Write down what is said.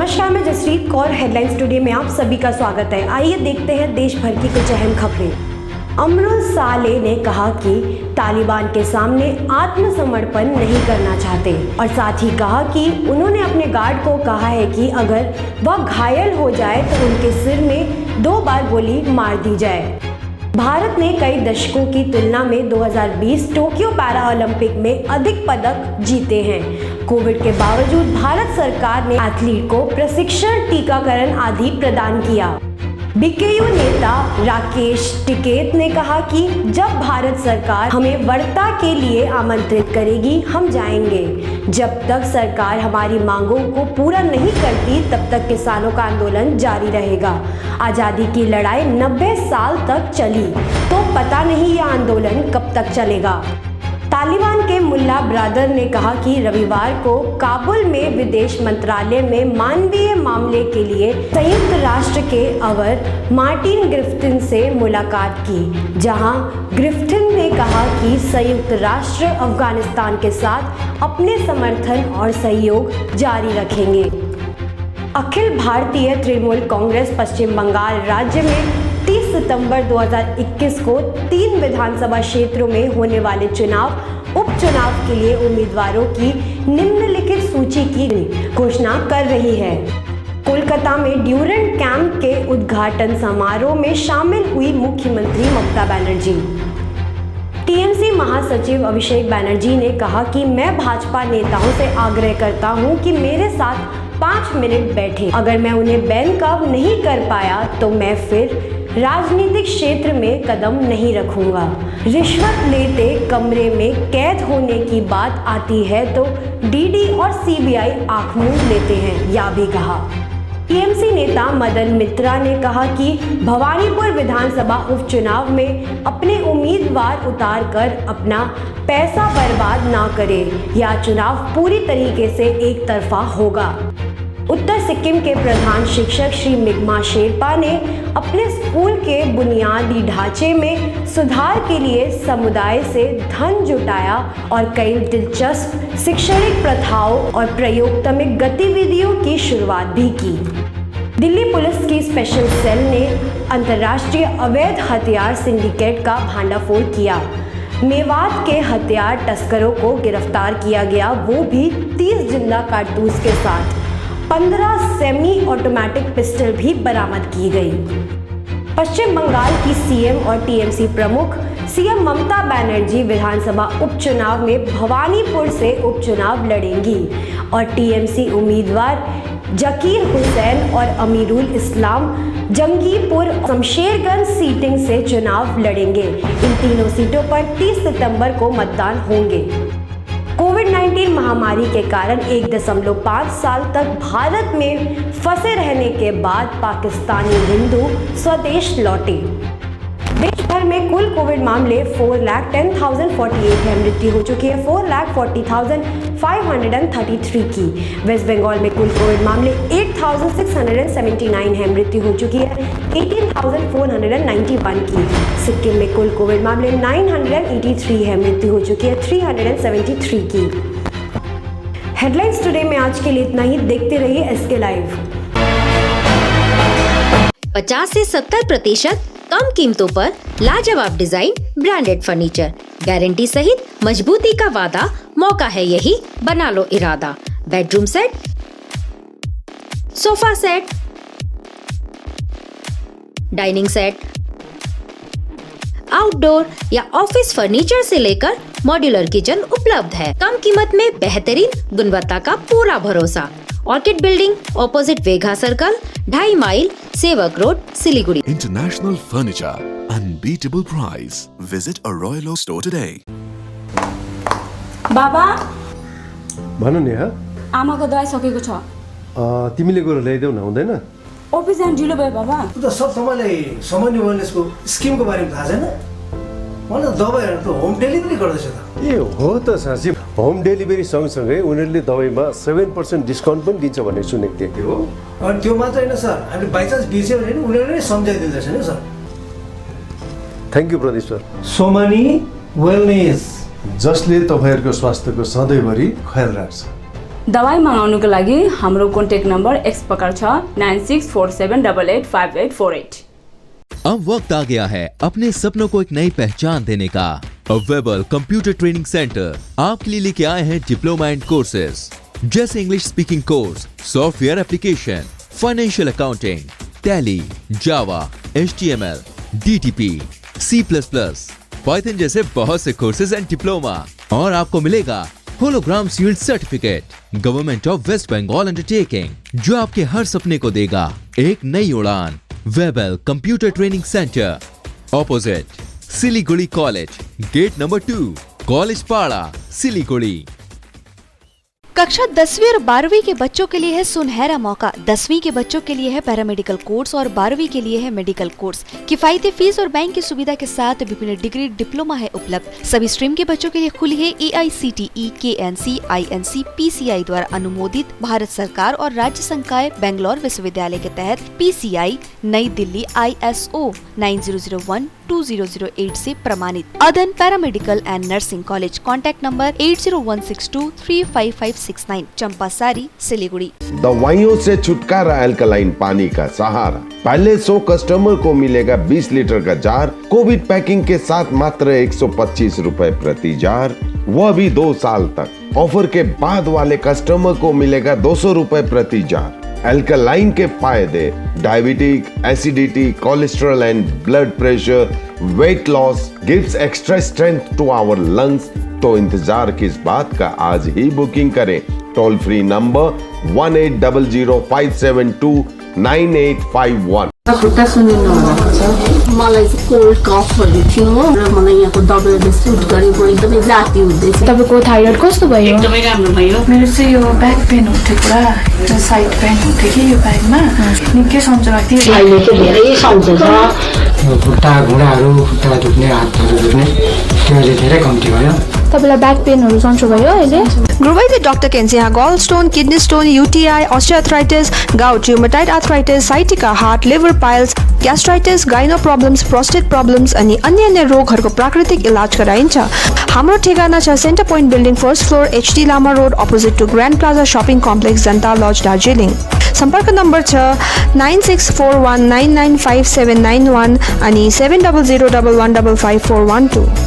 नमस्कार, मैं Jasprit Kaur. Headlines today में आप सभी का स्वागत है। आइए देखते हैं देश भर की कुछ अहम खबरें। अमरुल साले ने कहा कि तालिबान के सामने आत्मसमर्पण नहीं करना चाहते और साथ ही कहा कि उन्होंने अपने गार्ड को कहा है कि अगर वह घायल हो जाए तो उनके सिर में 2 बार गोली मार दी जाए। भारत ने कई दशकों की तुलना में 2020 टोक्यो पैरा ओलंपिक में अधिक पदक जीते हैं। कोविड के बावजूद भारत सरकार ने एथलीट को प्रशिक्षण, टीकाकरण आदि प्रदान किया। बीकेयू नेता राकेश टिकैत ने कहा कि जब भारत सरकार हमें वार्ता के लिए आमंत्रित करेगी, हम जाएंगे। जब तक सरकार हमारी मांगों को पूरा नहीं करती, तब तक किसानों का आंदोलन जारी रहेगा। आज़ादी की लड़ाई 90 साल तक चली, तो पता नहीं यह आंदोलन कब तक चलेगा। तालिबान के मुल्ला ब्रादर ने कहा कि रविवार को काबुल में विदेश मंत्रालय में मानवीय मामले के लिए संयुक्त राष्ट्र के अवर मार्टिन ग्रिफ्टिन से मुलाकात की, जहां ग्रिफ्टिन ने कहा कि संयुक्त राष्ट्र अफगानिस्तान के साथ अपने समर्थन और सहयोग जारी रखेंगे। अखिल भारतीय तृणमूल कांग्रेस पश्चिम बंगाल राज्य में 30 सितंबर 2021 को 3 विधानसभा क्षेत्रों में होने वाले उपचुनाव के लिए उम्मीदवारों की निम्नलिखित सूची की घोषणा कर रही है। कोलकाता में ड्यूरेंट कैंप के उद्घाटन समारोह में शामिल हुई मुख्यमंत्री ममता बनर्जी। टीएमसी महासचिव अभिषेक बनर्जी ने कहा कि मैं भाजपा नेताओं से आग्रह करता हूं कि मेरे साथ 5 मिनट बैठे। अगर मैं उन्हें बैकअप नहीं कर पाया तो मैं फिर राजनीतिक क्षेत्र में कदम नहीं रखूंगा। रिश्वत लेते कमरे में कैद होने की बात आती है तो डीडी और सीबीआई आंख मूंद लेते हैं, या भी कहा। टीएमसी नेता मदन मित्रा ने कहा कि भवानीपुर विधानसभा उपचुनाव में अपने उम्मीदवार उतार कर अपना पैसा बर्बाद ना करे, या चुनाव पूरी तरीके से एक तरफा होगा। उत्तर सिक्किम के प्रधान शिक्षक श्री मिगमा शेरपा ने अपने स्कूल के बुनियादी ढांचे में सुधार के लिए समुदाय से धन जुटाया और कई दिलचस्प शैक्षणिक प्रथाओं और प्रयोगात्मक गतिविधियों की शुरुआत भी की। दिल्ली पुलिस की स्पेशल सेल ने अंतर्राष्ट्रीय अवैध हथियार सिंडिकेट का भांडाफोड़ किया। मेवात के हथियार तस्करों को गिरफ्तार किया गया, वो भी 30 जिंदा कारतूस के साथ। 15 सेमी ऑटोमेटिक पिस्टल भी बरामद की गई। पश्चिम बंगाल की सीएम और टीएमसी प्रमुख सीएम ममता बनर्जी विधानसभा उपचुनाव में भवानीपुर से उपचुनाव लड़ेंगी और टीएमसी उम्मीदवार जकीर हुसैन और अमीरुल इस्लाम जंगीपुर शमशेरगंज सीटिंग से चुनाव लड़ेंगे। इन तीनों सीटों पर 30 सितंबर को मतदान होंगे। कोविड-19 महामारी के कारण 1.5 साल तक भारत में फंसे रहने के बाद पाकिस्तानी हिंदू स्वदेश लौटे। देश भर में कुल कोविड मामले 4,10,048 है। मृत्यु हो चुकी है 4,40,533 की। वेस्ट बंगाल में कुल कोविड मामले 8,679 है। मृत्यु हो चुकी है 18,491 की। सिक्किम में कुल कोविड मामले 983 है। मृत्यु हो चुकी है 373 की। हेडलाइंस टुडे में आज के लिए इतना ही। देखते रहिए एसके लाइव। 50 से 70% कम कीमतों पर लाजवाब डिजाइन, ब्रांडेड फर्नीचर, गारंटी सहित मजबूती का वादा। मौका है यही, बना लो इरादा। Bedroom set, sofa set, dining set, outdoor या ऑफिस फर्नीचर से लेकर मॉड्यूलर किचन उपलब्ध है। कम कीमत में बेहतरीन गुणवत्ता का पूरा भरोसा। Orchid building, opposite Vega circle, 2.5 mile, Sevoke road, Siliguri. International Furniture, unbeatable price. Visit a Royal Oak store today. बाबा भन नेहा, आमाको दबाई सकेको छ। तिमीले गएर ल्याइदेऊ न, हुँदैन? अफिस जान ढिलो भयो बाबा। त सब तपाईँलाई सामान्य वेलनेसको स्किमको बारेमा थाहा छैन? मलाई त दबाईहरू त होम डेलिभरी गर्दैछ त। ए हो त साँच्ची, होम डेलिभरी सँगसँगै उनीहरूले दबाईमा 7% डिस्काउन्ट पनि दिन्छ भनेर सुनेको थिएँ। हो, अनि त्यो मात्र होइन सर, हामीले बाइचान्स बिर्स्यो भने उनीहरूले नै सम्झाइदिँदैछ नि sir. Thank you Pradeep sir. Somani wellness, जसले तपाईँहरूको स्वास्थ्यको सधैँभरि ख्याल राख्छ। दबाई मगाउनुको लागि हाम्रो कन्ट्याक्ट नम्बर एक्स प्रकार छ 9647885848। अब वक्त आ गया है अपने सपनों को एक नई पहचान देने का। वेबल कंप्यूटर ट्रेनिंग सेंटर आपके लिए लेके आए हैं डिप्लोमा एंड कोर्सेज जैसे English speaking course, software application, financial accounting, Tally, Java, HTML, DTP, C++, Python जैसे बहुत से कोर्सेज एंड डिप्लोमा। और आपको मिलेगा hologram sealed certificate government of West Bengal undertaking, जो आपके हर सपने को देगा एक नई उड़ान। Webel computer training centre, opposite Siliguri college, gate number 2, college Para, Siliguri. कक्षा 10वीं और 12वीं के बच्चों के लिए है सुनहरा मौका। 10वीं के बच्चों के लिए है पैरामेडिकल कोर्स और 12वीं के लिए है मेडिकल कोर्स। किफायती फीस और बैंक की सुविधा के साथ विभिन्न डिग्री डिप्लोमा है उपलब्ध। सभी स्ट्रीम के बच्चों के लिए खुली है AICTE, KNC, INC, PCI द्वारा अनुमोदित भारत सरकार और राज्य संकाय बेंगलोर विश्वविद्यालय के तहत PCI नई दिल्ली ISO 9001-2008 से प्रमाणित अदन paramedical and nursing college. Contact number 8016235569, Champasari, Siliguri. दवाइयों से छुटकारा, अल्कलाइन पानी का सहारा। पहले 100 कस्टमर को मिलेगा 20 लीटर का जार, कोविड पैकिंग के साथ मात्र 125 रुपए प्रति जार, वह भी 2 साल तक। ऑफर के बाद वाले कस्टमर को मिलेगा 200 रुपए प्रति जार। अल्कलाइन के फायदे: diabetic, acidity, cholesterol and blood pressure, weight loss, gives extra strength to our lungs. तो इंतजार किस बात का, आज ही बुकिंग करें। Toll free number 180057298851। खुट्टा सुनिनु भएको छ, मलाई चाहिँ कोल्ड कफहरू थियो र मलाई यहाँको दबाईले सुट गरेको एकदमै जाती हुँदैछ। तपाईँको थाइरोइड कस्तो भयो? एकदमै राम्रो भयो। मेरो चाहिँ यो ब्याक पेन हुन्थ्यो पुरा, एउटा साइड पेन हुन्थ्यो कि यो ब्याकमा, निकै सन्चो लाग्थ्यो। अहिले चाहिँ धेरै सन्चो छ। खुट्टा घुँडाहरू, खुट्टा दुख्ने, हातहरू दुख्ने त्यो अहिले धेरै कम्ती भयो। तपाईँलाई ब्याक पेनहरू सन्चो भयो अहिले? गुरुवैद्य doctor Kensia gall stone, kidney stone, UTI, osteoarthritis, gout, rheumatoid arthritis, sciatica, heart, liver piles, gastritis, gyno problems, prostate problems अनि अन्य रोगहरूको प्राकृतिक इलाज गराइन्छ। हाम्रो ठेगाना छ centre point building, first floor, HD Lama road, opposite to grand plaza shopping complex, Janata lodge, Darjeeling. सम्पर्क नम्बर छ 9641995791 अनि 7001155412।